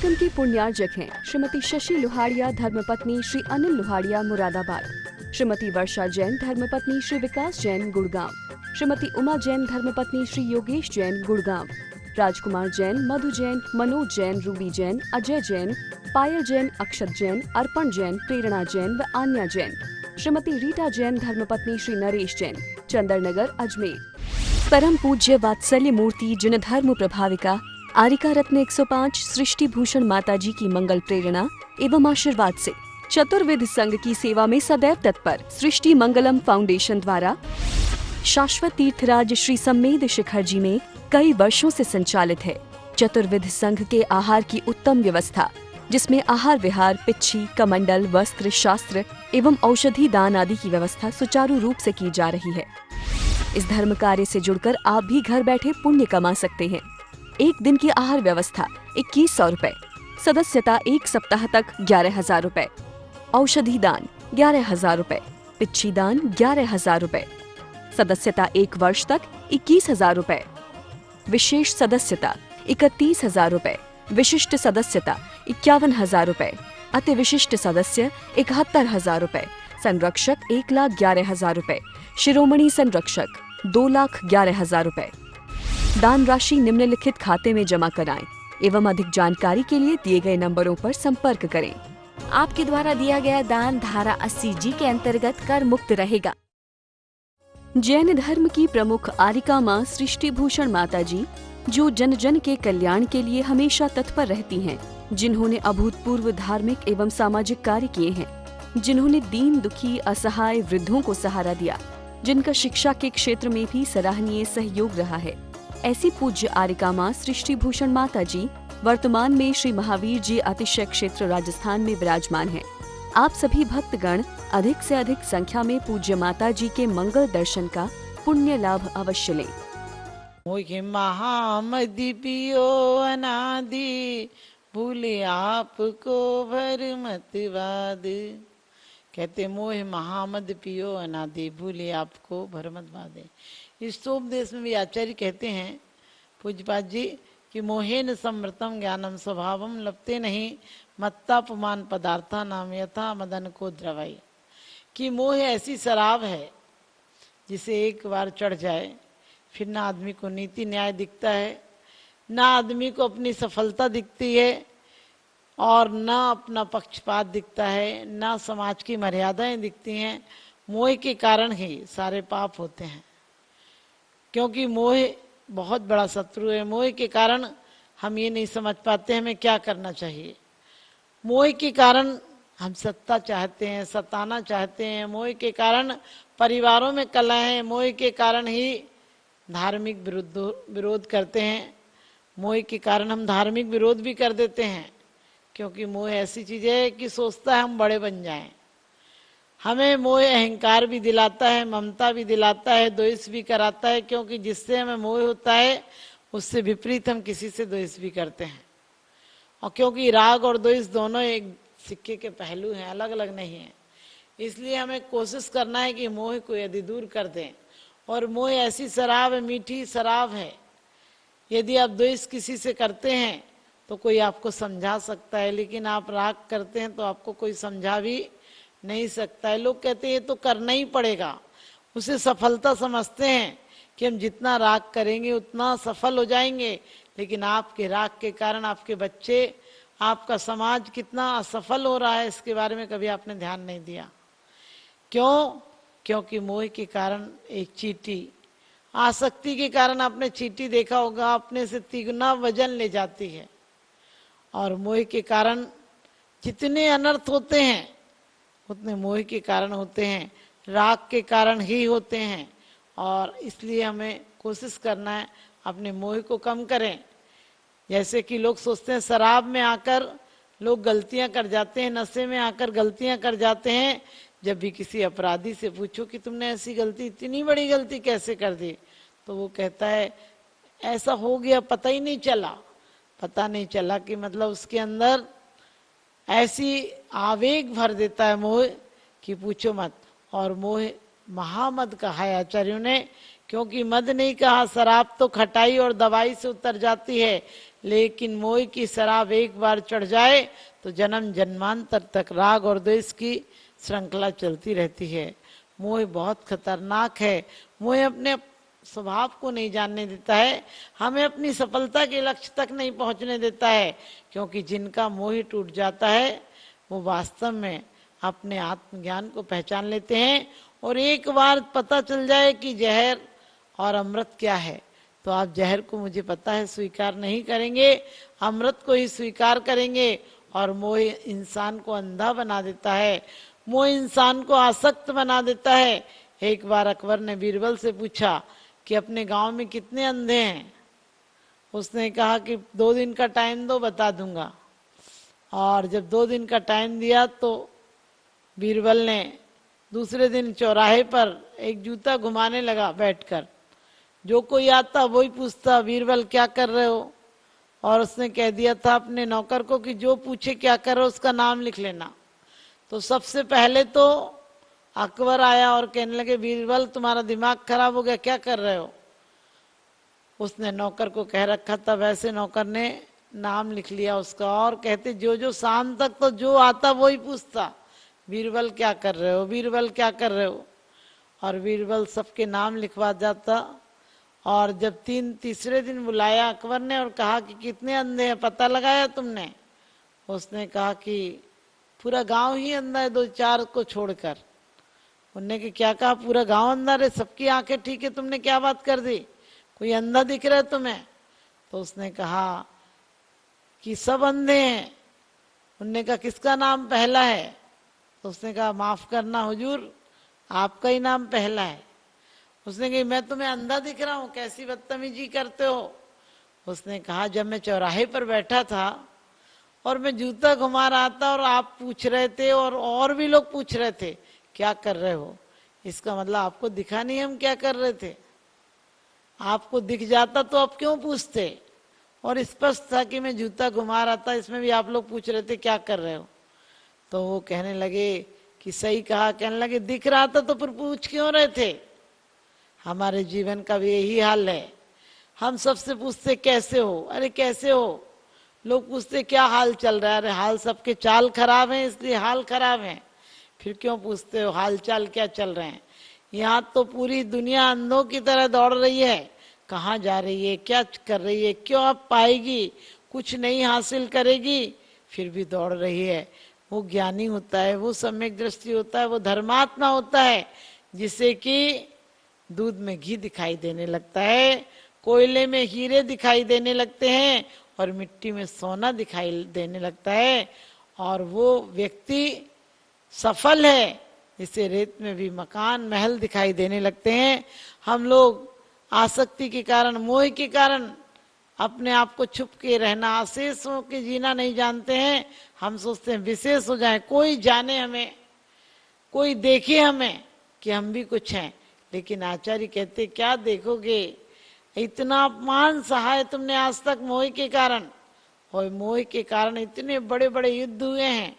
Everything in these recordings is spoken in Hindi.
कार्यक्रम के पुण्यार्जक हैं श्रीमती शशि लोहाड़िया धर्मपत्नी श्री अनिल लोहाड़िया मुरादाबाद, श्रीमती वर्षा जैन धर्मपत्नी श्री विकास जैन गुड़गांव, श्रीमती उमा जैन धर्मपत्नी श्री योगेश जैन गुड़गांव, राजकुमार जैन, मधु जैन, मनोज जैन, रूबी जैन, अजय जैन, पायल जैन, अक्षत जैन, अर्पण जैन, प्रेरणा जैन व आन्या जैन, श्रीमती रीटा जैन धर्मपत्नी श्री नरेश जैन, चंदरनगर अजमेर। परम पूज्य वात्सल्य मूर्ति जिन धर्म प्रभाविका आरिका रत्न 105 सृष्टि भूषण माता जी की मंगल प्रेरणा एवं आशीर्वाद से चतुर्विध संघ की सेवा में सदैव तत्पर सृष्टि मंगलम फाउंडेशन द्वारा शाश्वत तीर्थराज श्री सम्मेद शिखर जी में कई वर्षों से संचालित है चतुर्विध संघ के आहार की उत्तम व्यवस्था, जिसमें आहार विहार, पिच्छी, कमंडल, वस्त्र, शास्त्र एवं औषधि दान आदि की व्यवस्था सुचारू रूप से की जा रही है। इस धर्म कार्य से जुड़कर आप भी घर बैठे पुण्य कमा सकते हैं। एक दिन की आहार व्यवस्था 2100 रुपए, सदस्यता 1 सप्ताह तक 11,000 रुपए, औषधि दान 11,000 रुपए, पिच्छी दान 11,000 रुपए, सदस्यता 1 वर्ष तक 21,000 रुपए, विशेष सदस्यता 31,000 रुपए, विशिष्ट सदस्यता 51,000 रुपए, अति विशिष्ट सदस्य 71,000 रुपए, संरक्षक 1,11,000 रुपए, शिरोमणि संरक्षक 2,11,000 रुपए। दान राशि निम्नलिखित खाते में जमा कराएं एवं अधिक जानकारी के लिए दिए गए नंबरों पर संपर्क करें। आपके द्वारा दिया गया दान धारा 80G के अंतर्गत कर मुक्त रहेगा। जैन धर्म की प्रमुख आरिका माँ सृष्टि भूषण माता जी, जो जन जन के कल्याण के लिए हमेशा तत्पर रहती हैं, जिन्होंने अभूतपूर्व धार्मिक एवं सामाजिक कार्य किए हैं, जिन्होंने दीन दुखी असहाय वृद्धों को सहारा दिया, जिनका शिक्षा के क्षेत्र में भी सराहनीय सहयोग रहा है, ऐसी पूज्य आरिका माँ सृष्टि भूषण माता जी वर्तमान में श्री महावीर जी अतिशय क्षेत्र राजस्थान में विराजमान हैं। आप सभी भक्तगण अधिक से अधिक संख्या में पूज्य माता जी के मंगल दर्शन का पुण्य लाभ अवश्य लें। मोहि महामदि पियो अनादि, भूले आपको भर मत वाद। कहते मोह महामद पियो अनादि, भूले आपको भर मत वादे। इस उपदेश में भी आचार्य कहते हैं पूज्यपाद जी कि मोहेन समृतम ज्ञानम स्वभावम लपते नहीं, मत्तापमान पदार्था नाम यथा मदन को द्रवाई। कि मोह ऐसी शराब है जिसे एक बार चढ़ जाए फिर ना आदमी को नीति न्याय दिखता है, ना आदमी को अपनी सफलता दिखती है, और ना अपना पक्षपात दिखता है, ना समाज की मर्यादाएं दिखती हैं। मोह के कारण ही सारे पाप होते हैं, क्योंकि मोह बहुत बड़ा शत्रु है। मोह के कारण हम ये नहीं समझ पाते हमें क्या करना चाहिए। मोह के कारण हम सत्ता चाहते हैं, सताना चाहते हैं। मोह के कारण परिवारों में कलह है। मोह के कारण ही धार्मिक विरोध करते हैं। मोह के कारण हम धार्मिक विरोध भी कर देते हैं, क्योंकि मोह ऐसी चीज है कि सोचता है हम बड़े बन जाएं। हमें मोह अहंकार भी दिलाता है, ममता भी दिलाता है, द्वेष भी कराता है, क्योंकि जिससे हमें मोह होता है उससे विपरीत हम किसी से द्वेष भी करते हैं। और क्योंकि राग और द्वेष दोनों एक सिक्के के पहलू हैं, अलग अलग नहीं है, इसलिए हमें कोशिश करना है कि मोह को यदि दूर कर दें। और मोह ऐसी शराब है, मीठी शराब है। यदि आप द्वेष किसी से करते हैं तो कोई आपको समझा सकता है, लेकिन आप राग करते हैं तो आपको कोई समझा भी नहीं सकता है। लोग कहते हैं ये तो करना ही पड़ेगा, उसे सफलता समझते हैं कि हम जितना राग करेंगे उतना सफल हो जाएंगे। लेकिन आपके राग के कारण आपके बच्चे, आपका समाज कितना असफल हो रहा है, इसके बारे में कभी आपने ध्यान नहीं दिया। क्यों? क्योंकि मोह के कारण एक चींटी, आसक्ति के कारण आपने चींटी देखा होगा, अपने से तिगुना वजन ले जाती है। और मोह के कारण जितने अनर्थ होते हैं उतने मोह के कारण होते हैं, राग के कारण ही होते हैं। और इसलिए हमें कोशिश करना है अपने मोह को कम करें। जैसे कि लोग सोचते हैं शराब में आकर लोग गलतियां कर जाते हैं, नशे में आकर गलतियां कर जाते हैं। जब भी किसी अपराधी से पूछो कि तुमने ऐसी गलती, इतनी बड़ी गलती कैसे कर दी, तो वो कहता है ऐसा हो गया, पता ही नहीं चला। पता नहीं चला कि मतलब उसके अंदर ऐसी आवेग भर देता है मोह कि पूछो मत। और मोह महामद कहा है आचार्यों ने, क्योंकि मद नहीं कहा, शराब तो खटाई और दवाई से उतर जाती है, लेकिन मोह की शराब एक बार चढ़ जाए तो जन्म जन्मांतर तक राग और द्वेष की श्रृंखला चलती रहती है। मोह बहुत खतरनाक है। मोह अपने स्वभाव को नहीं जानने देता है, हमें अपनी सफलता के लक्ष्य तक नहीं पहुंचने देता है, क्योंकि जिनका मोह टूट जाता है वो वास्तव में अपने आत्मज्ञान को पहचान लेते हैं। और एक बार पता चल जाए कि जहर और अमृत क्या है, तो आप जहर को मुझे पता है स्वीकार नहीं करेंगे, अमृत को ही स्वीकार करेंगे। और मोह इंसान को अंधा बना देता है, मोह इंसान को आसक्त बना देता है। एक बार अकबर ने बीरबल से पूछा कि अपने गांव में कितने अंधे हैं। उसने कहा कि 2 दिन का टाइम दो, बता दूंगा। और जब 2 दिन का टाइम दिया तो बीरबल ने दूसरे दिन चौराहे पर एक जूता घुमाने लगा बैठकर। जो कोई आता वही पूछता, बीरबल क्या कर रहे हो? और उसने कह दिया था अपने नौकर को कि जो पूछे क्या कर रहे हो उसका नाम लिख लेना। तो सबसे पहले तो अकबर आया और कहने लगे, बीरबल तुम्हारा दिमाग खराब हो गया, क्या कर रहे हो? उसने नौकर को कह रखा था, वैसे नौकर ने नाम लिख लिया उसका। और कहते जो जो शाम तक तो जो आता वही पूछता, बीरबल क्या कर रहे हो, बीरबल क्या कर रहे हो? और बीरबल सबके नाम लिखवा जाता। और जब तीसरे दिन बुलाया अकबर ने और कहा कि कितने अंधे हैं, पता लगाया तुमने? उसने कहा कि पूरा गांव ही अंधा है, 2-4 को छोड़कर। उनने कि क्या कहा, पूरा गांव अंधा है? सबकी आंखें ठीक है, तुमने क्या बात कर दी? कोई अंधा दिख रहा है तुम्हें? तो उसने कहा कि सब अंधे हैं। उनने कहा किसका नाम पहला है? तो उसने कहा माफ करना हुजूर, आपका ही नाम पहला है। उसने कहा मैं तुम्हें अंधा दिख रहा हूं, कैसी बदतमीजी करते हो? उसने कहा जब मैं चौराहे पर बैठा था और मैं जूता घुमा रहा था और आप पूछ रहे थे और भी लोग पूछ रहे थे क्या कर रहे हो, इसका मतलब आपको दिखा नहीं हम क्या कर रहे थे? आपको दिख जाता तो आप क्यों पूछते? और स्पष्ट था कि मैं जूता घुमा रहा था, इसमें भी आप लोग पूछ रहे थे क्या कर रहे हो। तो वो कहने लगे कि सही कहा। कहने लगे दिख रहा था तो फिर पूछ क्यों रहे थे? हमारे जीवन का भी यही हाल है। हम सबसे पूछते कैसे हो, अरे कैसे हो? लोग पूछते क्या हाल चल रहा है, अरे हाल सबके चाल खराब है इसलिए हाल खराब है। फिर क्यों पूछते हो हाल चाल क्या चल रहे हैं? यहाँ तो पूरी दुनिया अंधों की तरह दौड़ रही है, कहाँ जा रही है, क्या कर रही है, क्यों अब पाएगी, कुछ नहीं हासिल करेगी, फिर भी दौड़ रही है। वो ज्ञानी होता है, वो सम्यक दृष्टि होता है, वो धर्मात्मा होता है, जिसे कि दूध में घी दिखाई देने लगता है, कोयले में हीरे दिखाई देने लगते हैं और मिट्टी में सोना दिखाई देने लगता है। और वो व्यक्ति सफल है जिसे रेत में भी मकान महल दिखाई देने लगते हैं। हम लोग आसक्ति के कारण, मोह के कारण अपने आप को छुप के रहना, अशेष हो के जीना नहीं जानते हैं। हम सोचते हैं विशेष हो जाए, कोई जाने हमें, कोई देखे हमें कि हम भी कुछ हैं। लेकिन आचार्य कहते क्या देखोगे, इतना अपमान सहा है तुमने आज तक मोह के कारण, और मोह के कारण इतने बड़े बड़े युद्ध हुए हैं।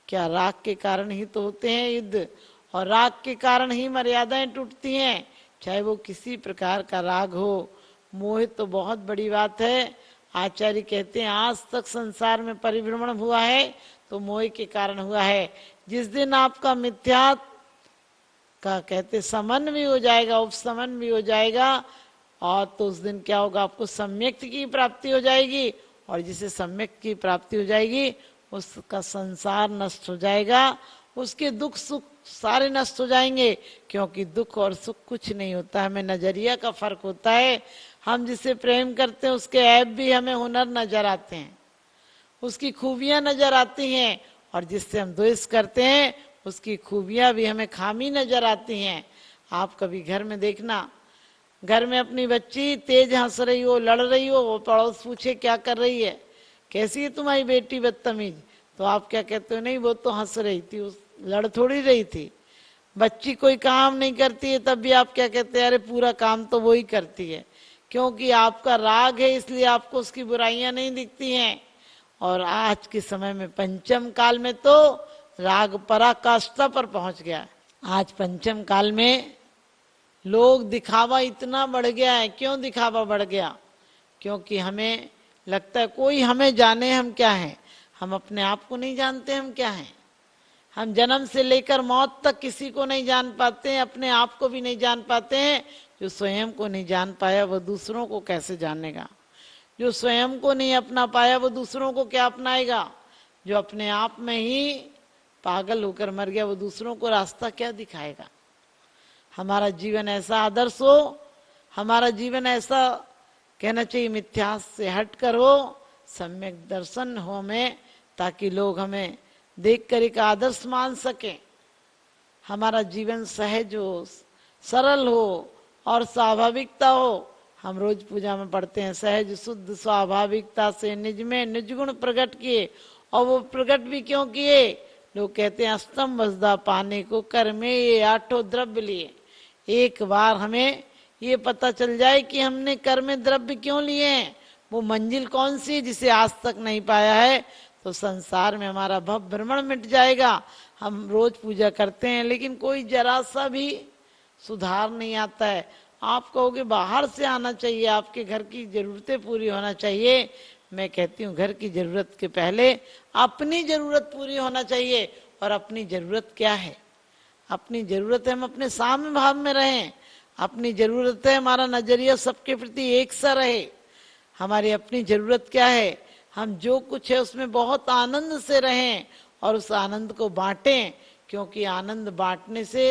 क्या राग के कारण ही तो होते हैं युद्ध, और राग के कारण ही मर्यादाएं टूटती हैं, चाहे वो किसी प्रकार का राग हो। मोह तो बहुत बड़ी बात है। आचार्य कहते हैं आज तक संसार में परिभ्रमण हुआ है तो मोह के कारण हुआ है। जिस दिन आपका मिथ्या का कहते समन भी हो जाएगा, उपसमन भी हो जाएगा, और तो उस दिन क्या होगा, आपको सम्यक की प्राप्ति हो जाएगी। और जिसे सम्यक की प्राप्ति हो जाएगी उसका संसार नष्ट हो जाएगा, उसके दुख सुख सारे नष्ट हो जाएंगे। क्योंकि दुख और सुख कुछ नहीं होता, हमें नजरिया का फर्क होता है। हम जिसे प्रेम करते हैं उसके ऐप भी हमें हुनर नजर आते हैं, उसकी खूबियां नजर आती हैं, और जिससे हम द्वेष करते हैं उसकी खूबियां भी हमें खामी नजर आती हैं। आप कभी घर में देखना, घर में अपनी बच्ची तेज हंस रही हो, लड़ रही हो, वो पड़ोस पूछे क्या कर रही है, कैसी है तुम्हारी बेटी बदतमीज, तो आप क्या कहते हो, नहीं वो तो हंस रही थी, उस लड़ थोड़ी रही थी। बच्ची कोई काम नहीं करती है तब भी आप क्या कहते हैं, अरे पूरा काम तो वो ही करती है। क्योंकि आपका राग है इसलिए आपको उसकी बुराइयां नहीं दिखती हैं। और आज के समय में पंचम काल में तो राग पराकाष्ठा पर पहुंच गया। आज पंचम काल में लोग दिखावा इतना बढ़ गया है। क्यों दिखावा बढ़ गया? क्योंकि हमें लगता है कोई हमें जाने हम क्या हैं। हम अपने आप को नहीं जानते हम क्या हैं। हम जन्म से लेकर मौत तक किसी को नहीं जान पाते हैं, अपने आप को भी नहीं जान पाते हैं। जो स्वयं को नहीं जान पाया वो दूसरों को कैसे जानेगा? जो स्वयं को नहीं अपना पाया वो दूसरों को क्या अपनाएगा? जो अपने आप में ही पागल होकर मर गया वो दूसरों को रास्ता क्या दिखाएगा? हमारा जीवन ऐसा आदर्श हो, हमारा जीवन ऐसा कहना चाहिए मिथ्यास से हटकर हो, सम्यक दर्शन हो हमें, ताकि लोग हमें देखकर एक आदर्श मान सके। हमारा जीवन सहज हो, सरल हो और स्वाभाविकता हो। हम रोज पूजा में पढ़ते हैं सहज शुद्ध स्वाभाविकता से निज में निज गुण प्रकट किए। और वो प्रकट भी क्यों किए? लोग कहते हैं अष्टम वसदा पाने को कर में ये आठों द्रव्य लिए। एक बार हमें ये पता चल जाए कि हमने कर में द्रव्य क्यों लिए हैं, वो मंजिल कौन सी है जिसे आज तक नहीं पाया है, तो संसार में हमारा भव भ्रमण मिट जाएगा। हम रोज पूजा करते हैं लेकिन कोई जरा सा भी सुधार नहीं आता है। आप कहोगे बाहर से आना चाहिए, आपके घर की जरूरतें पूरी होना चाहिए। मैं कहती हूँ घर की जरूरत के पहले अपनी जरूरत पूरी होना चाहिए। और अपनी जरूरत क्या है? अपनी जरूरत है हम अपने साम्य भाव में रहें। अपनी जरूरत है हमारा नजरिया सबके प्रति एक सा रहे। हमारी अपनी जरूरत क्या है? हम जो कुछ है उसमें बहुत आनंद से रहें और उस आनंद को बांटें, क्योंकि आनंद बांटने से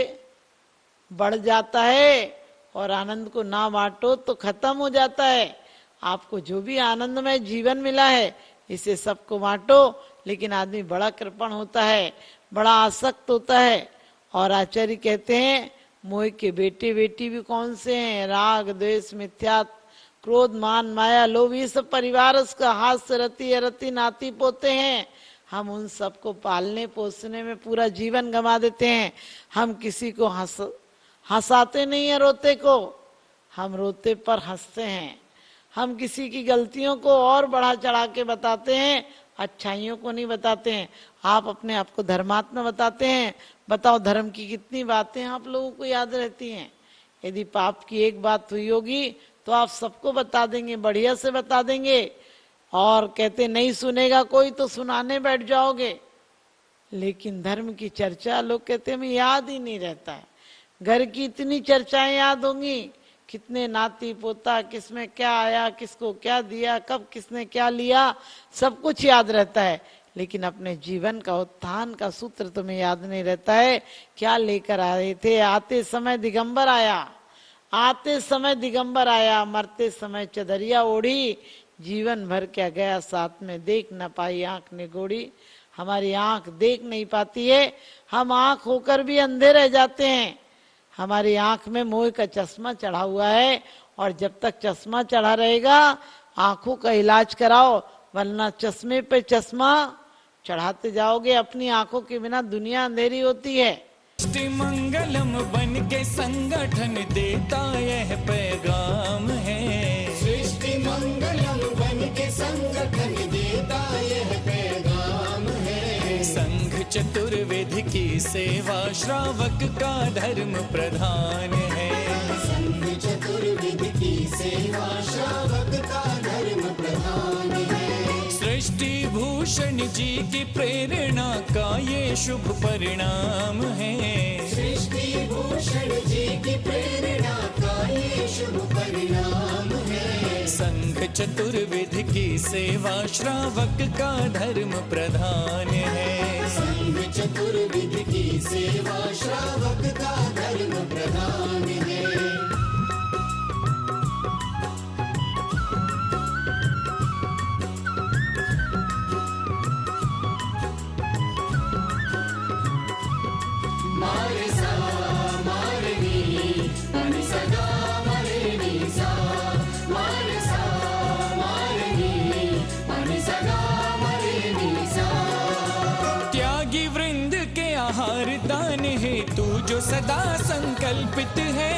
बढ़ जाता है और आनंद को ना बांटो तो खत्म हो जाता है। आपको जो भी आनंदमय जीवन मिला है इसे सबको बांटो, लेकिन आदमी बड़ा कृपण होता है, बड़ा आसक्त होता है। और आचार्य कहते हैं मोह के बेटे बेटी भी कौन से हैं? राग द्वेष मिथ्या क्रोध मान माया लोभ, ये सब परिवार उसका हाथ से रति अरति नाती पोते हैं। हम उन सबको पालने पोसने में पूरा जीवन गंवा देते हैं। हम किसी को हंसाते नहीं है, रोते को हम रोते पर हंसते हैं। हम किसी की गलतियों को और बढ़ा चढ़ा के बताते हैं, अच्छाइयों को नहीं बताते हैं। आप अपने आप को धर्मात्मा बताते हैं, बताओ धर्म की कितनी बातें आप लोगों को याद रहती हैं? यदि पाप की एक बात हुई होगी तो आप सबको बता देंगे, बढ़िया से बता देंगे। और कहते नहीं सुनेगा कोई तो सुनाने बैठ जाओगे। लेकिन धर्म की चर्चा लोग कहते हमें याद ही नहीं रहता है। घर की इतनी चर्चाएं याद होंगी, कितने नाती पोता, किसमें क्या आया, किसको क्या दिया, कब किसने क्या लिया, सब कुछ याद रहता है। लेकिन अपने जीवन का उत्थान का सूत्र तुम्हें याद नहीं रहता है। क्या लेकर आए थे? आते समय दिगंबर आया, आते समय दिगंबर आया, मरते समय चदरिया ओढ़ी, जीवन भर क्या गया साथ में, देख न पाई आंख ने गोड़ी। हमारी आंख देख नहीं पाती है, हम आंख होकर भी अंधे रह जाते हैं। हमारी आंख में मोह का चश्मा चढ़ा हुआ है, और जब तक चश्मा चढ़ा रहेगा आंखों का इलाज कराओ, वरना चश्मे पे चश्मा चढ़ाते जाओगे। अपनी आंखों के बिना दुनिया अंधेरी होती है। सृष्टि मंगलम बन के संगठन देता यह पैगाम है। सृष्टि मंगलम बन के संगठन देता यह पैगाम है। संघ चतुर्वेद की सेवा श्रावक का धर्म प्रधान है। संघ चतुर्वेद की सेवा श्रावक का धर्म प्रधान है। सृष्टि भूषण जी की प्रेरणा का ये शुभ परिणाम है। सृष्टि भूषण जी की प्रेरणा का ये शुभ परिणाम है। संघ चतुर्विध की सेवा श्रावक का धर्म प्रधान है। संघ चतुर्विध की सेवा श्रावक का धर्म प्रधान है। त्यागी वृंद के आहार दान है तू जो सदा संकल्पित है।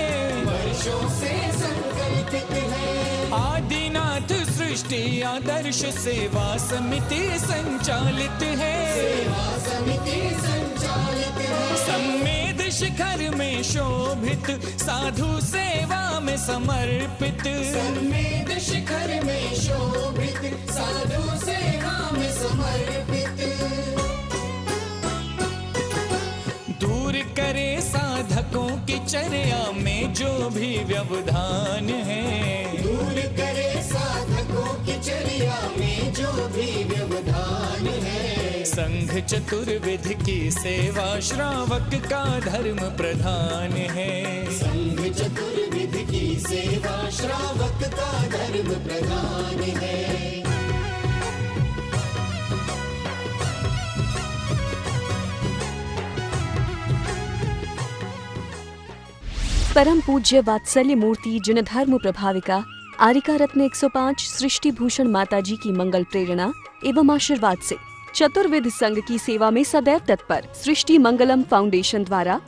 वर्षों से संकल्पित है। आदिनाथ सृष्टि आदर्श सेवा समिति संचालित है। सेवा समिति संचालित है। संवेद शिखर में शोभित, साधु सेवा में समर्पित। सन्मेध शिखर में शोभित, साधु सेवा में समर्पित। दूर करे साधकों की चर्या में जो भी व्यवधान है। दूर करे साधकों की चर्या में जो भी व्यवधान है। संघ चतुर्विध की सेवा श्रावक का धर्म प्रधान है। संघ चतुर्विध की सेवा श्रावक का धर्म प्रधान है। परम पूज्य वात्सल्य मूर्ति जिन धर्म प्रभाविका आरिका रत्न 105 सृष्टि भूषण माताजी की मंगल प्रेरणा एवं आशीर्वाद से चतुर्विध संघ की सेवा में सदैव तत्पर सृष्टि मंगलम फाउंडेशन द्वारा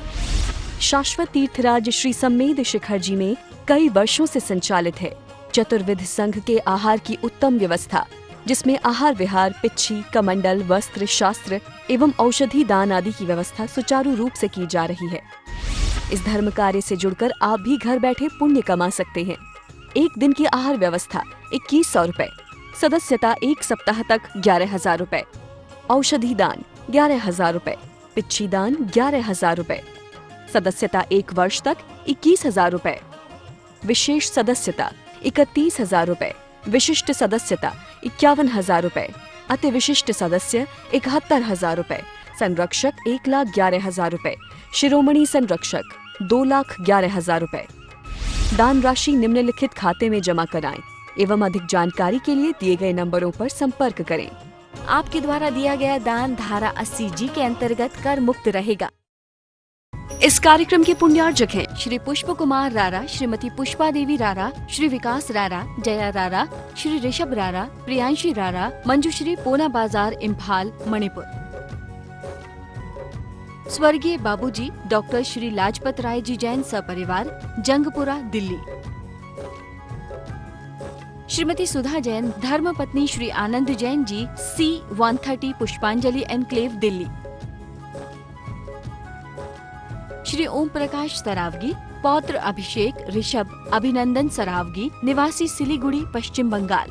शाश्वत तीर्थराज श्री सम्मेद शिखर जी में कई वर्षों से संचालित है चतुर्विध संघ के आहार की उत्तम व्यवस्था, जिसमें आहार विहार, पिच्छी, कमंडल, वस्त्र, शास्त्र एवं औषधि दान आदि की व्यवस्था सुचारू रूप से की जा रही है। इस धर्म कार्य से जुड़कर आप भी घर बैठे पुण्य कमा सकते हैं। एक दिन की आहार व्यवस्था 2100 रुपए, सदस्यता 1 सप्ताह तक 11,000 रुपए, औषधि दान 11,000 रुपए, पिच्छी दान 11,000 रुपए, सदस्यता 1 वर्ष तक 21,000 रुपए, विशेष सदस्यता 31,000 रुपए, विशिष्ट सदस्यता 51,000 रुपए, अति विशिष्ट सदस्य 71,000 रुपए, संरक्षक 1,11,000 रुपए, शिरोमणि संरक्षक 2,11,000 रुपए। दान राशि निम्नलिखित खाते में जमा कराएं एवं अधिक जानकारी के लिए दिए गए नंबरों पर संपर्क करें। आपके द्वारा दिया गया दान धारा 80G के अंतर्गत कर मुक्त रहेगा। इस कार्यक्रम के पुण्यार्जक हैं श्री पुष्प कुमार रारा, श्रीमती पुष्पा देवी रारा, श्री विकास रारा, जया रारा, श्री ऋषभ रारा, प्रियांशी रारा, मंजुश्री, पूना बाजार, इम्फाल, मणिपुर। स्वर्गीय बाबूजी डॉक्टर श्री लाजपत राय जी जैन सपरिवार, जंगपुरा, दिल्ली। श्रीमती सुधा जैन, धर्मपत्नी श्री आनंद जैन जी, C130 पुष्पांजलि एनक्लेव, दिल्ली। श्री ओम प्रकाश सरावगी, पौत्र अभिषेक ऋषभ अभिनंदन सरावगी, निवासी सिलीगुड़ी, पश्चिम बंगाल।